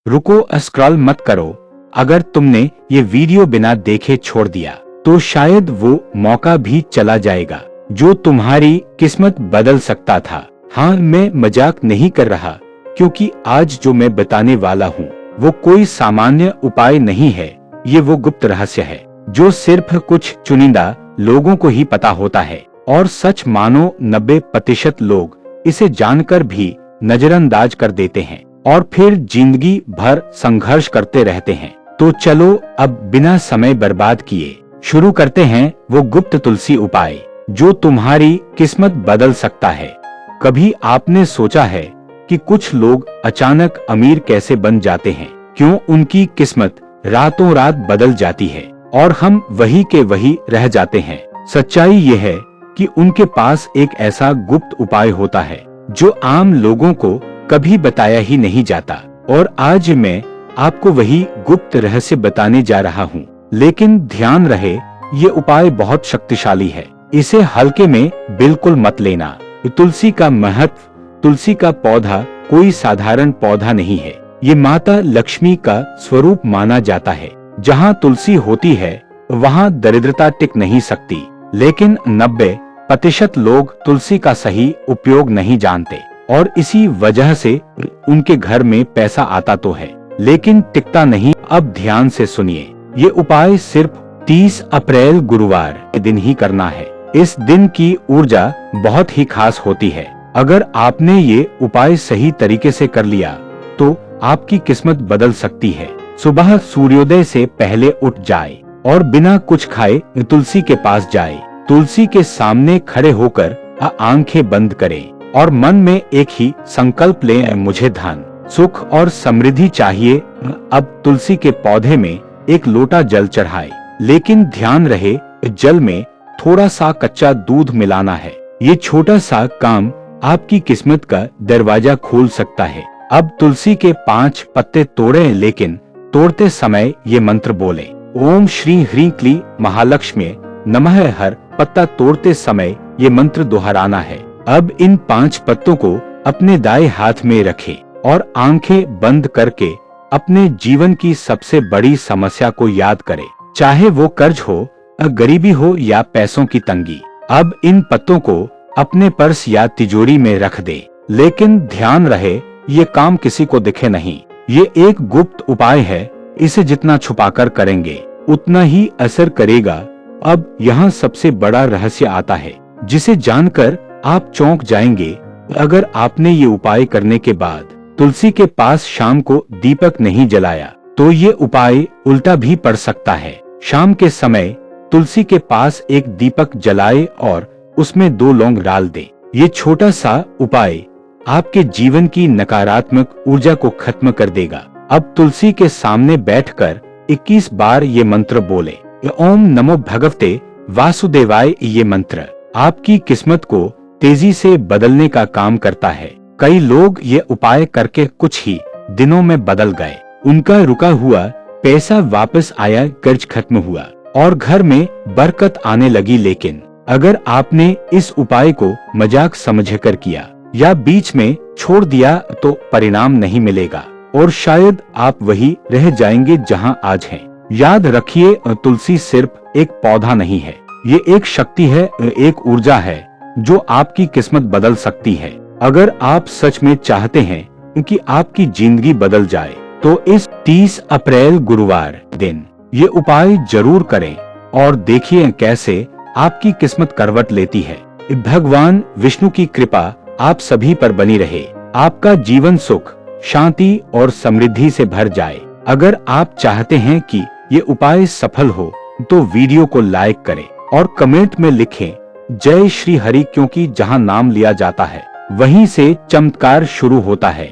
रुको, स्क्रॉल मत करो। अगर तुमने ये वीडियो बिना देखे छोड़ दिया तो शायद वो मौका भी चला जाएगा जो तुम्हारी किस्मत बदल सकता था। हाँ, मैं मजाक नहीं कर रहा, क्योंकि आज जो मैं बताने वाला हूँ वो कोई सामान्य उपाय नहीं है। ये वो गुप्त रहस्य है जो सिर्फ कुछ चुनिंदा लोगों को ही पता होता है, और सच मानो 90% लोग इसे जानकर भी नजरअंदाज कर देते हैं और फिर जिंदगी भर संघर्ष करते रहते हैं। तो चलो अब बिना समय बर्बाद किए शुरू करते हैं वो गुप्त तुलसी उपाय जो तुम्हारी किस्मत बदल सकता है। कभी आपने सोचा है कि कुछ लोग अचानक अमीर कैसे बन जाते हैं? क्यों उनकी किस्मत रातों रात बदल जाती है और हम वही के वही रह जाते हैं? सच्चाई ये है कि उनके पास एक ऐसा गुप्त उपाय होता है जो आम लोगों को कभी बताया ही नहीं जाता। और आज मैं आपको वही गुप्त रहस्य बताने जा रहा हूँ। लेकिन ध्यान रहे, ये उपाय बहुत शक्तिशाली है, इसे हल्के में बिल्कुल मत लेना। तुलसी का महत्व। तुलसी का पौधा कोई साधारण पौधा नहीं है। ये माता लक्ष्मी का स्वरूप माना जाता है। जहाँ तुलसी होती है वहाँ दरिद्रता टिक नहीं सकती। लेकिन 90% लोग तुलसी का सही उपयोग नहीं जानते और इसी वजह से उनके घर में पैसा आता तो है लेकिन टिकता नहीं। अब ध्यान से सुनिए, ये उपाय सिर्फ 30 अप्रैल गुरुवार के दिन ही करना है। इस दिन की ऊर्जा बहुत ही खास होती है। अगर आपने ये उपाय सही तरीके से कर लिया तो आपकी किस्मत बदल सकती है। सुबह सूर्योदय से पहले उठ जाए और बिना कुछ खाए तुलसी के पास जाए। तुलसी के सामने खड़े होकर आंखें बंद करें और मन में एक ही संकल्प लें, मुझे धन, सुख और समृद्धि चाहिए। अब तुलसी के पौधे में एक लोटा जल चढ़ाए, लेकिन ध्यान रहे जल में थोड़ा सा कच्चा दूध मिलाना है। ये छोटा सा काम आपकी किस्मत का दरवाजा खोल सकता है। अब तुलसी के 5 पत्ते तोड़ें, लेकिन तोड़ते समय ये मंत्र बोले, ओम श्री ह्रीं क्ली महालक्ष्मी नमः। हर पत्ता तोड़ते समय ये मंत्र दोहराना है। अब इन 5 पत्तों को अपने दाएं हाथ में रखें और आंखें बंद करके अपने जीवन की सबसे बड़ी समस्या को याद करें, चाहे वो कर्ज हो, गरीबी हो या पैसों की तंगी। अब इन पत्तों को अपने पर्स या तिजोरी में रख दे, लेकिन ध्यान रहे ये काम किसी को दिखे नहीं। ये एक गुप्त उपाय है, इसे जितना छुपाकर करेंगे उतना ही असर करेगा। अब यहाँ सबसे बड़ा रहस्य आता है जिसे जानकर आप चौंक जाएंगे। अगर आपने ये उपाय करने के बाद तुलसी के पास शाम को दीपक नहीं जलाया तो ये उपाय उल्टा भी पड़ सकता है। शाम के समय तुलसी के पास एक दीपक जलाए और उसमें 2 लौंग डाल दे। ये छोटा सा उपाय आपके जीवन की नकारात्मक ऊर्जा को खत्म कर देगा। अब तुलसी के सामने बैठकर 21 बार ये मंत्र बोले, ओम नमो भगवते वासुदेवाय। ये मंत्र आपकी किस्मत को तेजी से बदलने का काम करता है। कई लोग ये उपाय करके कुछ ही दिनों में बदल गए। उनका रुका हुआ पैसा वापस आया, कर्ज खत्म हुआ और घर में बरकत आने लगी। लेकिन अगर आपने इस उपाय को मजाक समझकर किया या बीच में छोड़ दिया तो परिणाम नहीं मिलेगा और शायद आप वही रह जाएंगे जहां आज हैं। याद रखिए, तुलसी सिर्फ एक पौधा नहीं है, ये एक शक्ति है, एक ऊर्जा है जो आपकी किस्मत बदल सकती है। अगर आप सच में चाहते हैं कि आपकी जिंदगी बदल जाए तो इस 30 अप्रैल गुरुवार दिन ये उपाय जरूर करें और देखिए कैसे आपकी किस्मत करवट लेती है। भगवान विष्णु की कृपा आप सभी पर बनी रहे। आपका जीवन सुख, शांति और समृद्धि से भर जाए। अगर आप चाहते हैं कि ये उपाय सफल हो तो वीडियो को लाइक करें और कमेंट में लिखें जय श्री हरि, क्योंकि जहां नाम लिया जाता है वहीं से चमत्कार शुरू होता है।